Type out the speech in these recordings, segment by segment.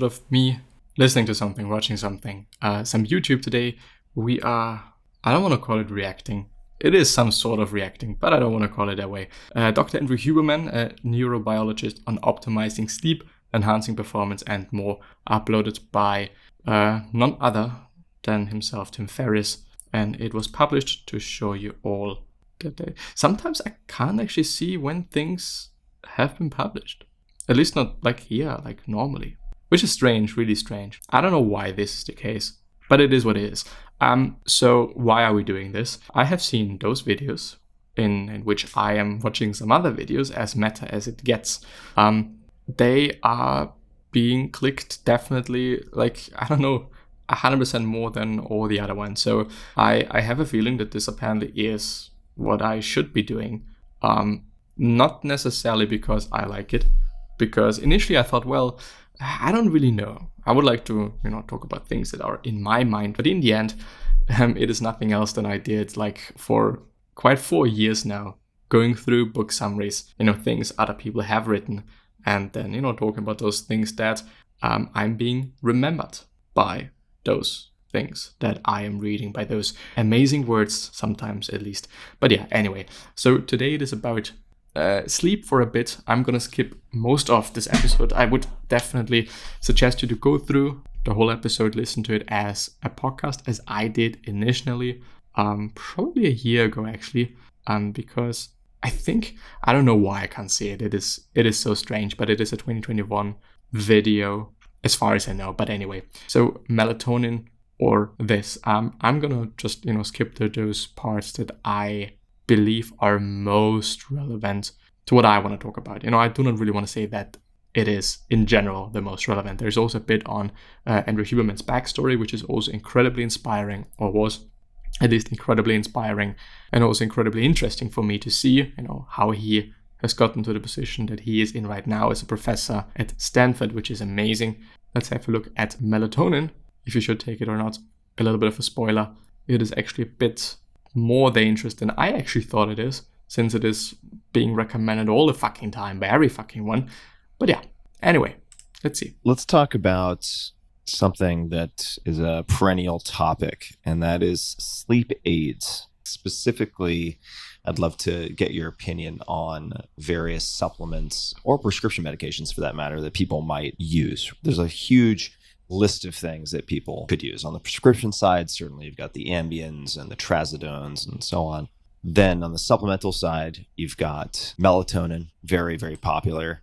of me listening to something, watching something, some YouTube today, we are, I don't want to call it reacting. It is some sort of reacting, but I don't want to call it that way. Dr. Andrew Huberman, a neurobiologist on optimizing sleep, enhancing performance, and more, uploaded by none other than himself, Tim Ferriss, and it was published to show you all that sometimes I can't actually see when things have been published. At least not like here, like normally. Which is strange, really strange. I don't know why this is the case, but it is what it is. So why are we doing this? I have seen those videos in which I am watching some other videos, as meta as it gets. They are being clicked definitely, like, I don't know, 100% more than all the other ones. So I have a feeling that this apparently is what I should be doing. Not necessarily because I like it, because initially I thought, well, I don't really know. I would like to, talk about things that are in my mind, but in the end, it is nothing else than I did like for quite 4 years now, going through book summaries, things other people have written, and then, talking about those things that I'm being remembered by those things that I am reading, by those amazing words, sometimes at least. But yeah, anyway, so today it is about sleep for a bit. I'm gonna skip most of this episode. I would definitely suggest you to go through the whole episode, listen to it as a podcast, as I did initially, probably a year ago actually, because I don't know why I can't see it. It is so strange, but it is a 2021 video as far as I know. But anyway, so melatonin or this, I'm gonna just skip to those parts that I believe are most relevant to what I want to talk about. I do not really want to say that it is in general the most relevant. There's also a bit on Andrew Huberman's backstory, which is also incredibly inspiring, or was at least incredibly inspiring, and also incredibly interesting for me to see, how he has gotten to the position that he is in right now as a professor at Stanford, which is amazing. Let's have a look at melatonin, if you should take it or not. A little bit of a spoiler. It is actually a bit more dangerous than I actually thought it is, since it is being recommended all the fucking time by every fucking one. But yeah, anyway, let's see. Let's talk about something that is a perennial topic, and that is sleep aids. Specifically, I'd love to get your opinion on various supplements or prescription medications, for that matter, that people might use. There's a huge list of things that people could use. On the prescription side, certainly you've got the Ambiens and the Trazodones and so on. Then on the supplemental side, you've got melatonin, very, very popular.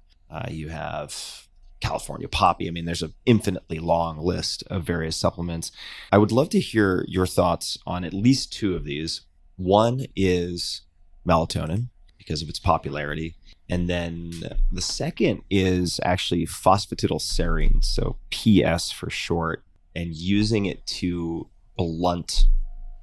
You have California Poppy. I mean, there's an infinitely long list of various supplements. I would love to hear your thoughts on at least two of these. One is melatonin, because of its popularity. And then the second is actually phosphatidylserine, so PS for short, and using it to blunt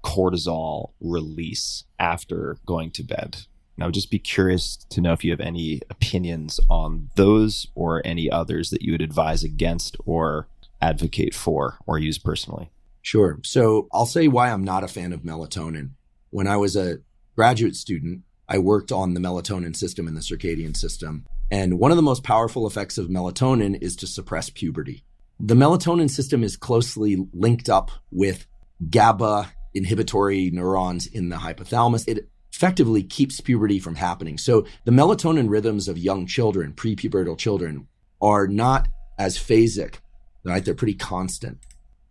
cortisol release after going to bed. And I would just be curious to know if you have any opinions on those or any others that you would advise against or advocate for or use personally. Sure. So I'll say why I'm not a fan of melatonin. When I was a graduate student, I worked on the melatonin system and the circadian system. And one of the most powerful effects of melatonin is to suppress puberty. The melatonin system is closely linked up with GABA inhibitory neurons in the hypothalamus. It effectively keeps puberty from happening. So the melatonin rhythms of young children, prepubertal children, are not as phasic, right? They're pretty constant.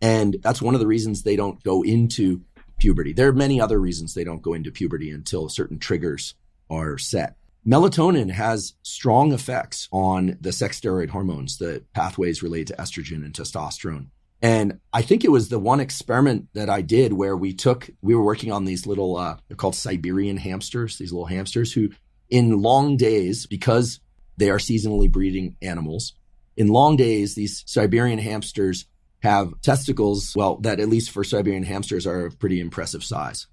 And that's one of the reasons they don't go into puberty. There are many other reasons they don't go into puberty until certain triggers are set. Melatonin has strong effects on the sex steroid hormones, the pathways related to estrogen and testosterone. And I think it was the one experiment that I did where we were working on these little, they're called Siberian hamsters, these little hamsters who in long days, because they are seasonally breeding animals, in long days, these Siberian hamsters have testicles, well, that at least for Siberian hamsters are of pretty impressive size.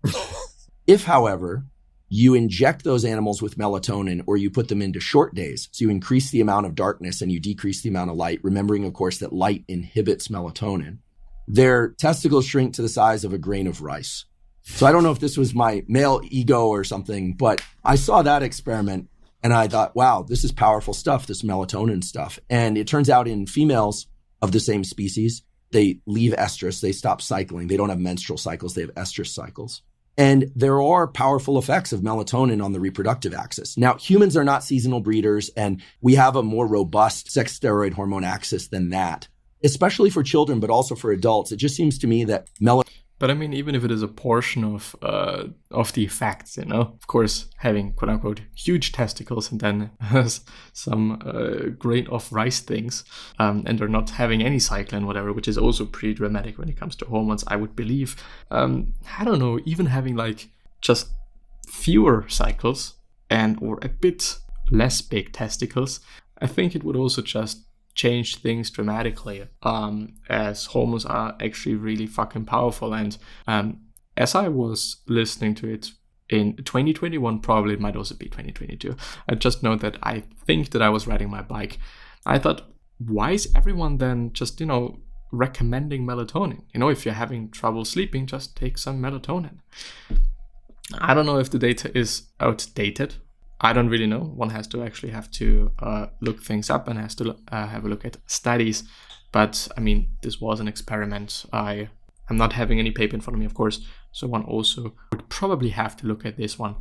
If, however, you inject those animals with melatonin or you put them into short days, so you increase the amount of darkness and you decrease the amount of light, remembering, of course, that light inhibits melatonin, their testicles shrink to the size of a grain of rice. So I don't know if this was my male ego or something, but I saw that experiment and I thought, wow, this is powerful stuff, this melatonin stuff. And it turns out in females, of the same species, they leave estrus, they stop cycling. They don't have menstrual cycles, they have estrus cycles. And there are powerful effects of melatonin on the reproductive axis. Now, humans are not seasonal breeders, and we have a more robust sex steroid hormone axis than that, especially for children, but also for adults. It just seems to me that But I mean, even if it is a portion of the effects, of course, having quote unquote huge testicles and then some grain of rice things, and they're not having any cycle and whatever, which is also pretty dramatic when it comes to hormones, I would believe. I don't know, even having like just fewer cycles or a bit less big testicles, I think it would also just change things dramatically, as hormones are actually really fucking powerful. And as I was listening to it in 2021, probably it might also be 2022, I just know that I think that I was riding my bike. I thought, why is everyone then just, recommending melatonin? If you're having trouble sleeping, just take some melatonin. I don't know if the data is outdated. I don't really know. One has to look things up and has to have a look at studies. But I mean, this was an experiment. I'm not having any paper in front of me, of course. So one also would probably have to look at this one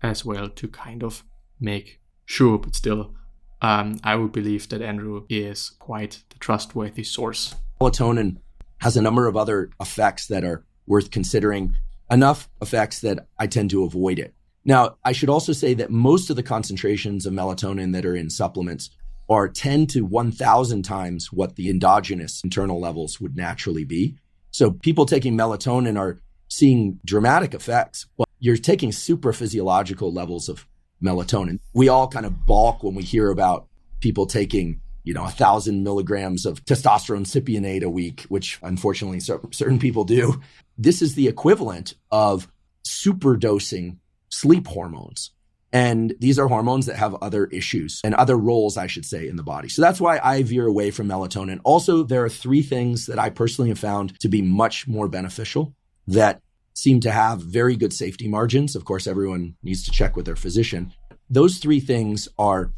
as well to kind of make sure. But still, I would believe that Andrew is quite the trustworthy source. Melatonin has a number of other effects that are worth considering, enough effects that I tend to avoid it. Now, I should also say that most of the concentrations of melatonin that are in supplements are 10 to 1,000 times what the endogenous internal levels would naturally be. So people taking melatonin are seeing dramatic effects, but you're taking super physiological levels of melatonin. We all kind of balk when we hear about people taking 1,000 milligrams of testosterone cypionate a week, which unfortunately certain people do. This is the equivalent of superdosing sleep hormones. And these are hormones that have other issues and other roles, I should say, in the body. So that's why I veer away from melatonin. Also, there are 3 things that I personally have found to be much more beneficial that seem to have very good safety margins. Of course, everyone needs to check with their physician. Those 3 things are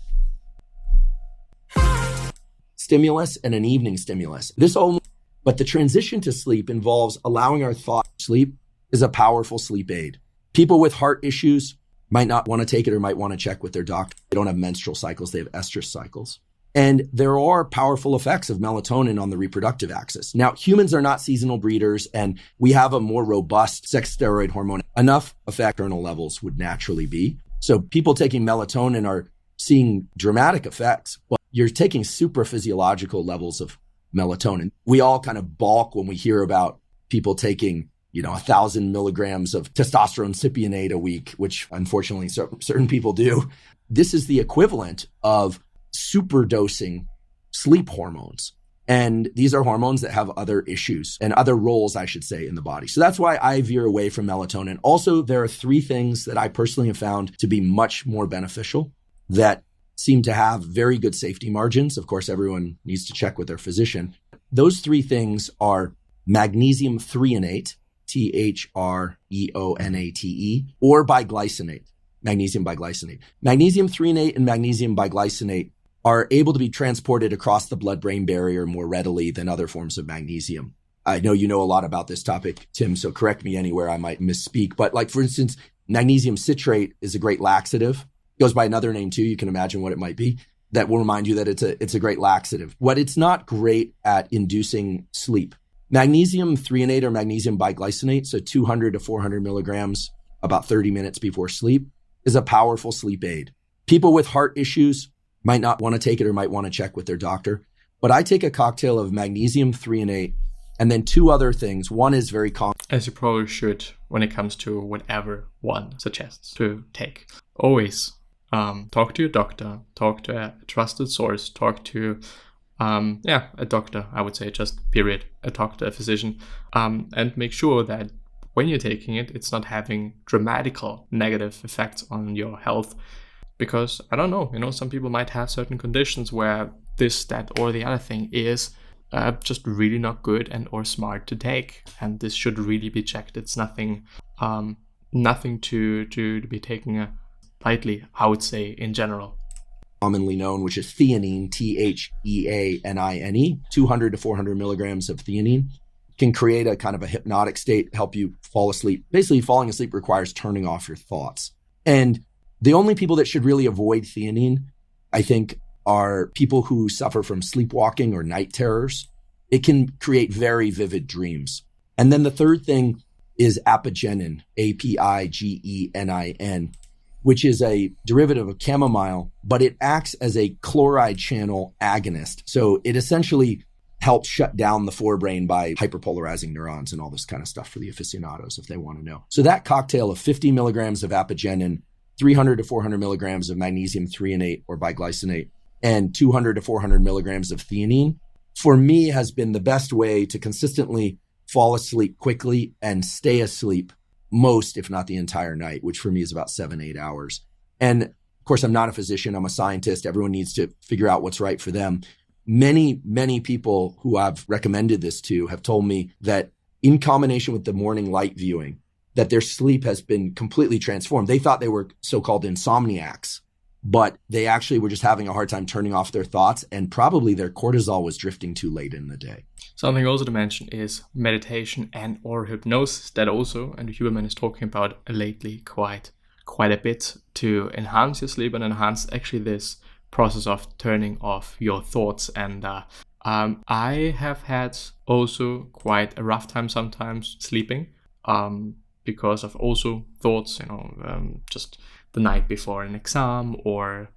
stimulus and an evening stimulus. But the transition to sleep involves allowing our thought. Sleep is a powerful sleep aid. People with heart issues might not want to take it or might want to check with their doctor. They don't have menstrual cycles, they have estrus cycles. And there are powerful effects of melatonin on the reproductive axis. Now, humans are not seasonal breeders, and we have a more robust sex steroid hormone. Enough effect internal levels would naturally be. So people taking melatonin are seeing dramatic effects, but you're taking super physiological levels of melatonin. We all kind of balk when we hear about people taking 1,000 milligrams of testosterone cypionate a week, which unfortunately certain people do. This is the equivalent of superdosing sleep hormones. And these are hormones that have other issues and other roles, I should say, in the body. So that's why I veer away from melatonin. Also, there are 3 things that I personally have found to be much more beneficial that seem to have very good safety margins. Of course, everyone needs to check with their physician. Those 3 things are magnesium threonate, threonate, or biglycinate, magnesium biglycinate. Magnesium threonate and magnesium biglycinate are able to be transported across the blood-brain barrier more readily than other forms of magnesium. I know you know a lot about this topic, Tim, so correct me anywhere I might misspeak. But like, for instance, magnesium citrate is a great laxative. It goes by another name too. You can imagine what it might be. That will remind you that it's a great laxative. But it's not great at inducing sleep. Magnesium threonate or magnesium biglycinate, so 200 to 400 milligrams about 30 minutes before sleep, is a powerful sleep aid. People with heart issues might not want to take it or might want to check with their doctor. But I take a cocktail of magnesium threonate and then 2 other things. One is very common. As you probably should when it comes to whatever one suggests to take. Always talk to your doctor, talk to a trusted source, talk to a doctor, I would say, just period. Talk to a physician, and make sure that when you're taking it, it's not having dramatical negative effects on your health. Because I don't know, some people might have certain conditions where this, that, or the other thing is just really not good and or smart to take, and this should really be checked. It's nothing to be taken lightly, I would say, in general. commonly known, which is theanine, Theanine, 200 to 400 milligrams of theanine, can create a kind of a hypnotic state, help you fall asleep. Basically, falling asleep requires turning off your thoughts. And the only people that should really avoid theanine, I think, are people who suffer from sleepwalking or night terrors. It can create very vivid dreams. And then the third thing is apigenin, Apigenin, which is a derivative of chamomile, but it acts as a chloride channel agonist. So it essentially helps shut down the forebrain by hyperpolarizing neurons and all this kind of stuff for the aficionados if they want to know. So that cocktail of 50 milligrams of apigenin, 300 to 400 milligrams of magnesium threonate or biglycinate, and 200 to 400 milligrams of theanine, for me has been the best way to consistently fall asleep quickly and stay asleep most, if not the entire night, which for me is about 7-8 hours. And of course, I'm not a physician. I'm a scientist. Everyone needs to figure out what's right for them. Many, many people who I've recommended this to have told me that in combination with the morning light viewing, that their sleep has been completely transformed. They thought they were so-called insomniacs, but they actually were just having a hard time turning off their thoughts, and probably their cortisol was drifting too late in the day. Something also to mention is meditation and or hypnosis that also, and Huberman is talking about lately quite a bit to enhance your sleep and enhance actually this process of turning off your thoughts. And I have had also quite a rough time sometimes sleeping because of also thoughts, just the night before an exam or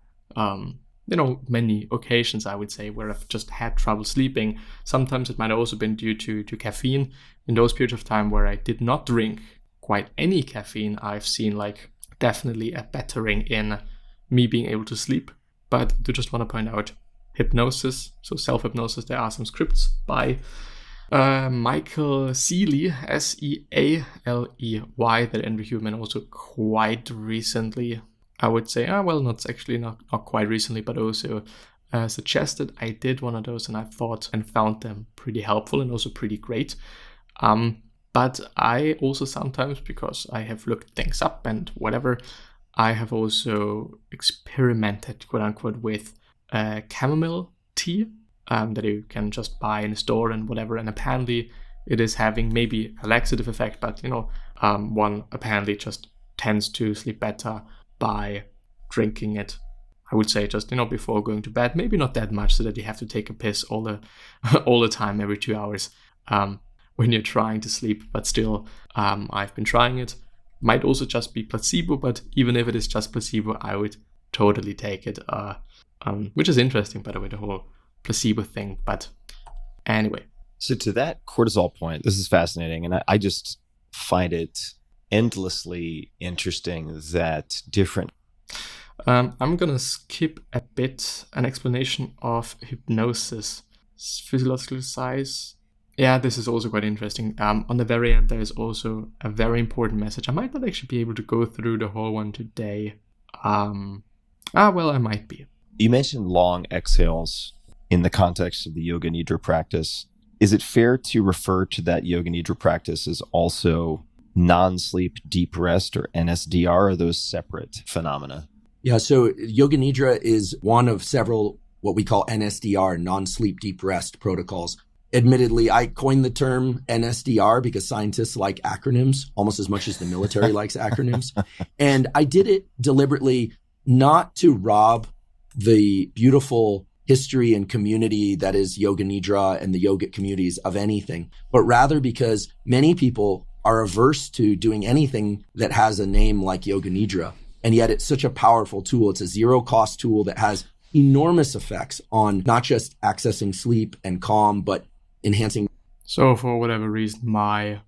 many occasions, I would say, where I've just had trouble sleeping. Sometimes it might have also been due to caffeine. In those periods of time where I did not drink quite any caffeine, I've seen definitely a bettering in me being able to sleep. But I do just want to point out hypnosis, so self-hypnosis, there are some scripts by Michael Seeley, Sealey, that Andrew Huberman also quite recently, I would say, not quite recently, but also suggested. I did one of those and I thought and found them pretty helpful and also pretty great. But I also sometimes, because I have looked things up and whatever, I have also experimented, quote unquote, with chamomile tea that you can just buy in a store and whatever. And apparently it is having maybe a laxative effect, but one apparently just tends to sleep better by drinking it. I would say just before going to bed, maybe not that much so that you have to take a piss all the time every 2 hours when you're trying to sleep. But still, I've been trying it. Might also just be placebo, but even if it is just placebo, I would totally take it. Which is interesting, by the way, the whole placebo thing. But anyway. So to that cortisol point, this is fascinating, and I just find it endlessly interesting that different... I'm going to skip a bit an explanation of hypnosis. Physiological size. Yeah, this is also quite interesting. On the very end, there is also a very important message. I might not actually be able to go through the whole one today. I might be. You mentioned long exhales in the context of the Yoga Nidra practice. Is it fair to refer to that Yoga Nidra practice as also non-sleep deep rest, or NSDR? Or are those separate phenomena? Yeah, so Yoga Nidra is one of several what we call NSDR, non-sleep deep rest protocols. Admittedly, I coined the term NSDR because scientists like acronyms almost as much as the military likes acronyms. And I did it deliberately not to rob the beautiful history and community that is Yoga Nidra and the yogic communities of anything, but rather because many people are averse to doing anything that has a name like Yoga Nidra. And yet it's such a powerful tool. It's a zero-cost tool that has enormous effects on not just accessing sleep and calm, but enhancing. So for whatever reason, my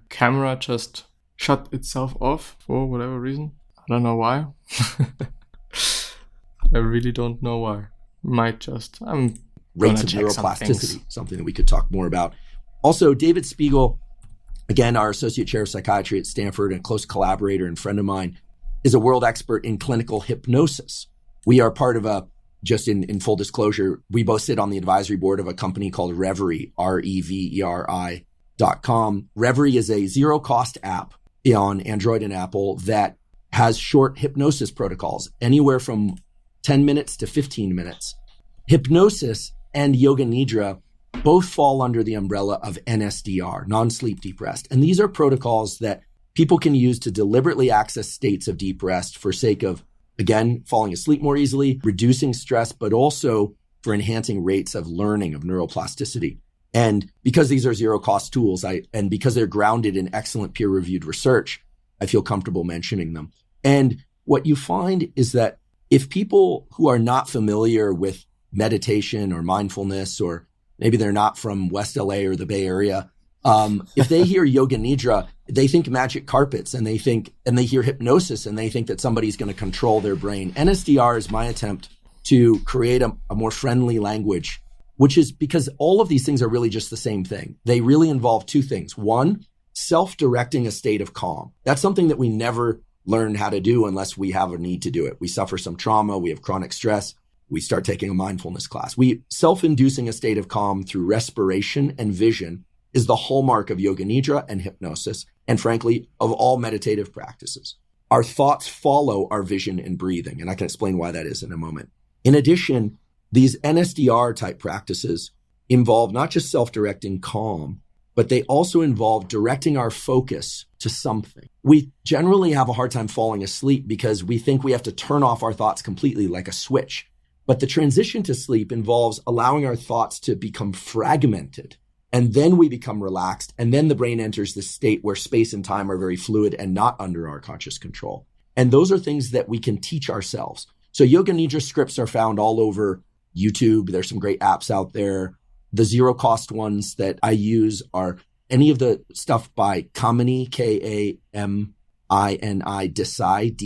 camera just shut itself off for whatever reason. I don't know why. I really don't know why. Rates of neuroplasticity, something that we could talk more about. Also, David Spiegel, again, our associate chair of psychiatry at Stanford and a close collaborator and friend of mine, is a world expert in clinical hypnosis. We are part of just in full disclosure, we both sit on the advisory board of a company called Reverie, REVERI.com. Reverie is a zero-cost app on Android and Apple that has short hypnosis protocols, anywhere from 10 minutes to 15 minutes. Hypnosis and yoga nidra both fall under the umbrella of NSDR, non-sleep deep rest. And these are protocols that people can use to deliberately access states of deep rest for sake of, again, falling asleep more easily, reducing stress, but also for enhancing rates of learning, of neuroplasticity. And because these are zero-cost tools, and because they're grounded in excellent peer-reviewed research, I feel comfortable mentioning them. And what you find is that if people who are not familiar with meditation or mindfulness, or maybe they're not from West LA or the Bay Area, if they hear yoga nidra, they think magic carpets, and they hear hypnosis, and they think that somebody's going to control their brain. NSDR is my attempt to create a more friendly language, which is because all of these things are really just the same thing. They really involve two things. One, self-directing a state of calm. That's something that we never learn how to do unless we have a need to do it. We suffer some trauma, we have chronic stress, we start taking a mindfulness class. Self-inducing a state of calm through respiration and vision is the hallmark of yoga nidra and hypnosis, and frankly, of all meditative practices. Our thoughts follow our vision and breathing, and I can explain why that is in a moment. In addition, these NSDR type practices involve not just self-directing calm, but they also involve directing our focus to something. We generally have a hard time falling asleep because we think we have to turn off our thoughts completely like a switch. But the transition to sleep involves allowing our thoughts to become fragmented. And then we become relaxed. And then the brain enters this state where space and time are very fluid and not under our conscious control. And those are things that we can teach ourselves. So yoga nidra scripts are found all over YouTube. There's some great apps out there. The zero cost ones that I use are any of the stuff by Kamini, Kamini Desai,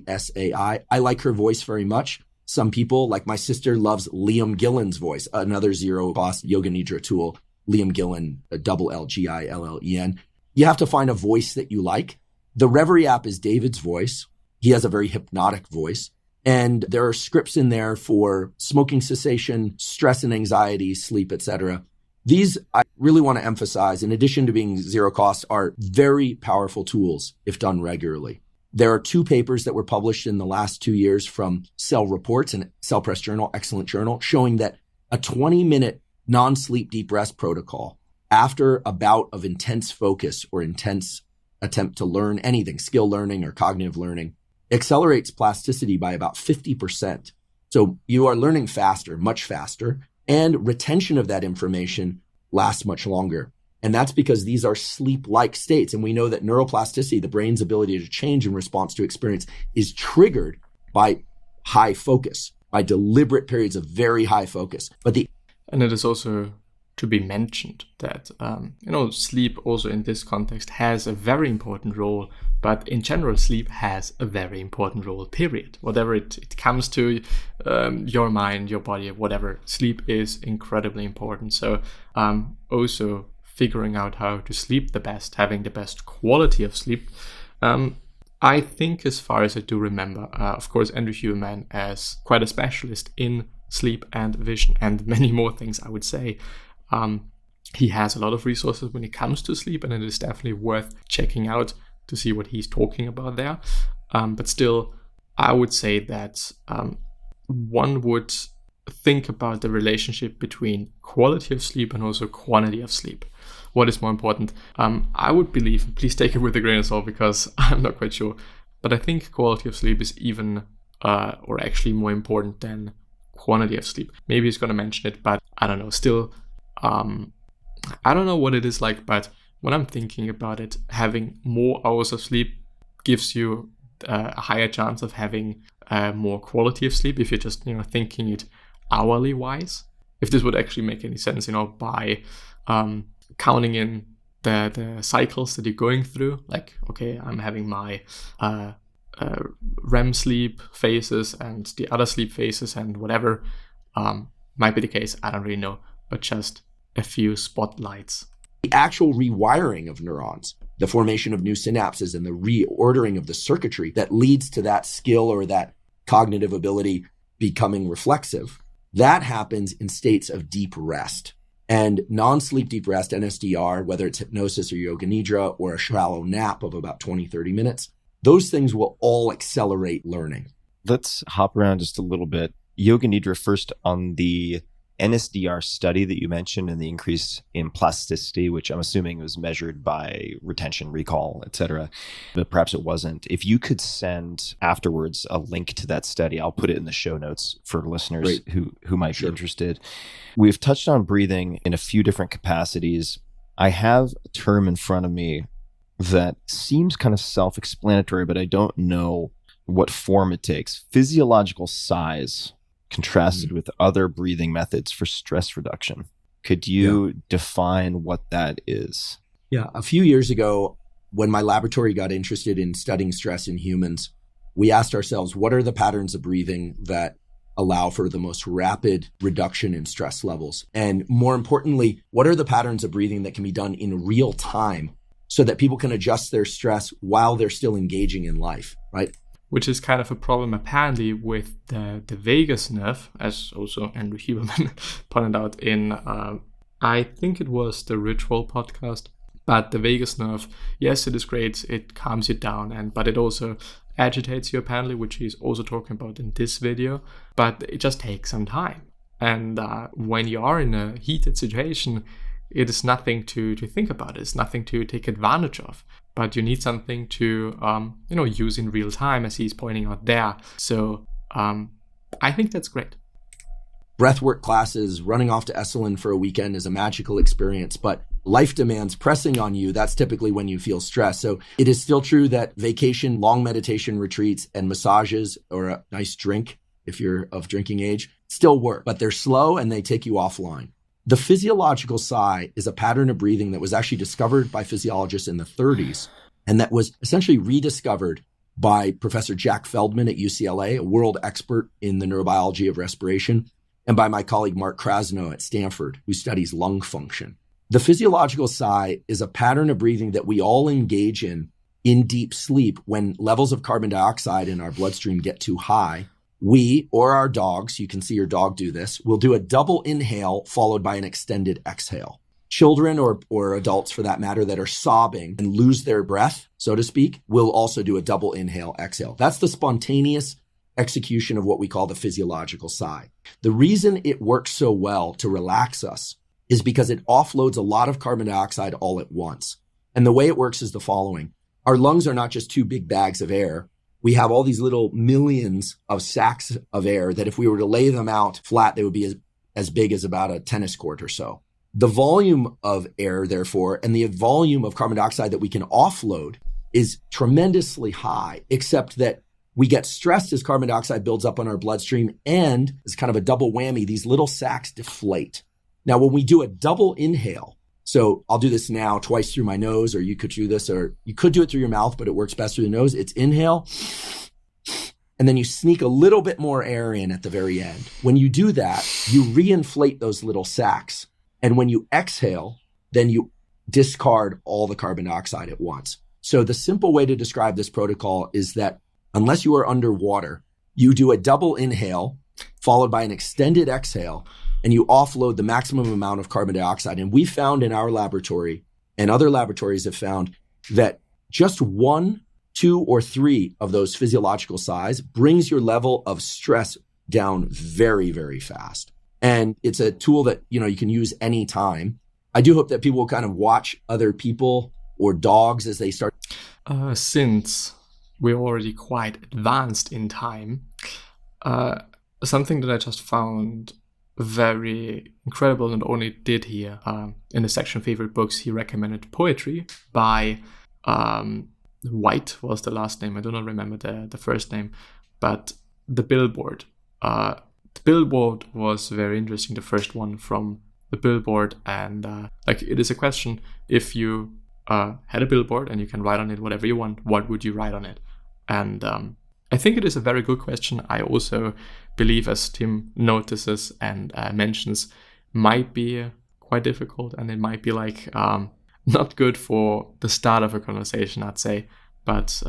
Desai. I like her voice very much. Some people, like my sister, loves Liam Gillen's voice, another zero cost yoga nidra tool. Liam Gillen, Lgillen. You have to find a voice that you like. The Reverie app is David's voice. He has a very hypnotic voice. And there are scripts in there for smoking cessation, stress and anxiety, sleep, etc. These, I really want to emphasize, in addition to being zero cost, are very powerful tools if done regularly. There are 2 papers that were published in the last 2 years from Cell Reports and Cell Press Journal, excellent journal, showing that a 20-minute non-sleep deep rest protocol after a bout of intense focus or intense attempt to learn anything, skill learning or cognitive learning, accelerates plasticity by about 50%. So you are learning faster, much faster, and retention of that information lasts much longer. And that's because these are sleep-like states. And we know that neuroplasticity, the brain's ability to change in response to experience, is triggered by high focus, by deliberate periods of very high focus. And it is also to be mentioned that, sleep also in this context has a very important role, but in general, sleep has a very important role, period. Whatever it comes to your mind, your body, whatever, sleep is incredibly important. So also figuring out how to sleep the best, having the best quality of sleep. I think, as far as I do remember, of course, Andrew Huberman, as quite a specialist in sleep and vision and many more things, I would say, he has a lot of resources when it comes to sleep, and it is definitely worth checking out to see what he's talking about there. But still, I would say that one would think about the relationship between quality of sleep and also quantity of sleep. What is more important? I would believe, please take it with a grain of salt because I'm not quite sure, but I think quality of sleep is even or actually more important than quantity of sleep. Maybe he's going to mention it, but I don't know. Still, I don't know what it is like, but when I'm thinking about it, having more hours of sleep gives you a higher chance of having more quality of sleep if you're just thinking it hourly wise. If this would actually make any sense, by counting in the cycles that you're going through, like, okay, I'm having my REM sleep phases and the other sleep phases and whatever might be the case. I don't really know, but just a few spotlights. The actual rewiring of neurons, the formation of new synapses and the reordering of the circuitry that leads to that skill or that cognitive ability becoming reflexive, that happens in states of deep rest. And non-sleep deep rest, NSDR, whether it's hypnosis or yoga nidra or a shallow nap of about 20, 30 minutes, those things will all accelerate learning. Let's hop around just a little bit. Yoga Nidra, first on the NSDR study that you mentioned and the increase in plasticity, which I'm assuming was measured by retention, recall, etc., but perhaps it wasn't. If you could send afterwards a link to that study, I'll put it in the show notes for listeners who might be interested. We've touched on breathing in a few different capacities. I have a term in front of me that seems kind of self-explanatory, but I don't know what form it takes. Physiological size contrasted with other breathing methods for stress reduction. Could you define what that is? Yeah. A few years ago, when my laboratory got interested in studying stress in humans, we asked ourselves, what are the patterns of breathing that allow for the most rapid reduction in stress levels? And more importantly, what are the patterns of breathing that can be done in real time so that people can adjust their stress while they're still engaging in life, right? Which is kind of a problem apparently with the vagus nerve, as also Andrew Huberman pointed out in, I think it was the Ritual podcast. But the vagus nerve, yes, it is great. It calms you down, but it also agitates you apparently, which he's also talking about in this video. But it just takes some time. And when you are in a heated situation, it is nothing to think about. It's nothing to take advantage of. But you need something to, use in real time, as he's pointing out there. So I think that's great. Breathwork classes, running off to Esalen for a weekend is a magical experience, but life demands pressing on you. That's typically when you feel stressed. So it is still true that vacation, long meditation retreats, and massages or a nice drink, if you're of drinking age, still work, but they're slow and they take you offline. The physiological sigh is a pattern of breathing that was actually discovered by physiologists in the 30s, and that was essentially rediscovered by Professor Jack Feldman at UCLA, a world expert in the neurobiology of respiration, and by my colleague Mark Krasno at Stanford, who studies lung function. The physiological sigh is a pattern of breathing that we all engage in deep sleep when levels of carbon dioxide in our bloodstream get too high. We, or our dogs, you can see your dog do this, will do a double inhale followed by an extended exhale. Children or adults, for that matter, that are sobbing and lose their breath, so to speak, will also do a double inhale, exhale. That's the spontaneous execution of what we call the physiological sigh. The reason it works so well to relax us is because it offloads a lot of carbon dioxide all at once. And the way it works is the following. Our lungs are not just two big bags of air. We have all these little millions of sacs of air that if we were to lay them out flat, they would be as big as about a tennis court or so. The volume of air, therefore, and the volume of carbon dioxide that we can offload is tremendously high, except that we get stressed as carbon dioxide builds up on our bloodstream, and as kind of a double whammy, these little sacs deflate. Now, when we do a double inhale, so I'll do this now twice through my nose, or you could do this, or you could do it through your mouth, but it works best through the nose. It's inhale, and then you sneak a little bit more air in at the very end. When you do that, you reinflate those little sacs. And when you exhale, then you discard all the carbon dioxide at once. So the simple way to describe this protocol is that unless you are underwater, you do a double inhale followed by an extended exhale, and you offload the maximum amount of carbon dioxide. And we found in our laboratory, and other laboratories have found, that just 1, 2, or 3 of those physiological sighs brings your level of stress down very, very fast. And it's a tool that, you can use anytime. I do hope that people will kind of watch other people or dogs as they start. Since we're already quite advanced in time, something that I just found very incredible, not only did he, in the section favorite books, he recommended poetry by White was the last name. I do not remember the first name, but The Billboard. The Billboard was very interesting, the first one from The Billboard, and it is a question, if you had a billboard and you can write on it whatever you want, what would you write on it? And I think it is a very good question. I also believe, as Tim notices and mentions, might be quite difficult, and it might be not good for the start of a conversation, I'd say. But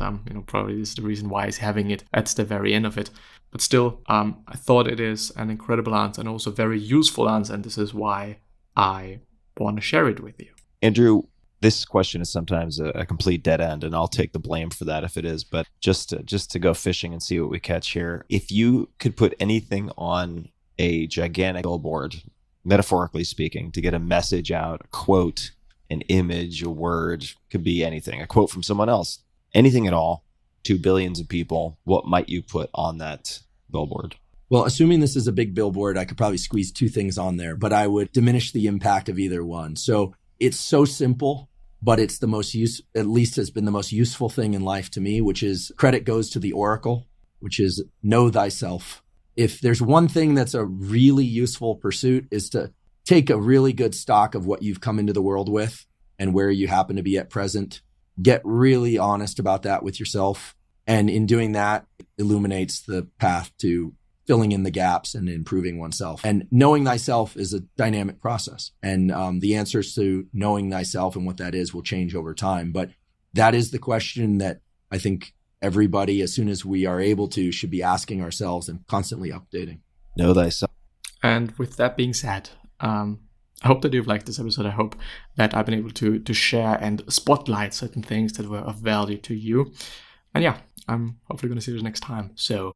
probably this is the reason why he's having it at the very end of it. But still, I thought it is an incredible answer and also very useful answer, and this is why I want to share it with you. Andrew, This question is sometimes a complete dead end, and I'll take the blame for that if it is. But just to go fishing and see what we catch here. If you could put anything on a gigantic billboard, metaphorically speaking, to get a message out, a quote, an image, a word, could be anything, a quote from someone else, anything at all, to billions of people, what might you put on that billboard? Well, assuming this is a big billboard, I could probably squeeze 2 things on there, but I would diminish the impact of either one. So it's so simple, but it's the most at least has been the most useful thing in life to me, which is credit goes to the oracle, which is know thyself. If there's one thing that's a really useful pursuit, is to take a really good stock of what you've come into the world with and where you happen to be at present. Get really honest about that with yourself. And in doing that, it illuminates the path to filling in the gaps and improving oneself. And knowing thyself is a dynamic process. And the answers to knowing thyself and what that is will change over time. But that is the question that I think everybody, as soon as we are able to, should be asking ourselves and constantly updating. Know thyself. And with that being said, I hope that you've liked this episode. I hope that I've been able to share and spotlight certain things that were of value to you. And yeah, I'm hopefully going to see you next time. So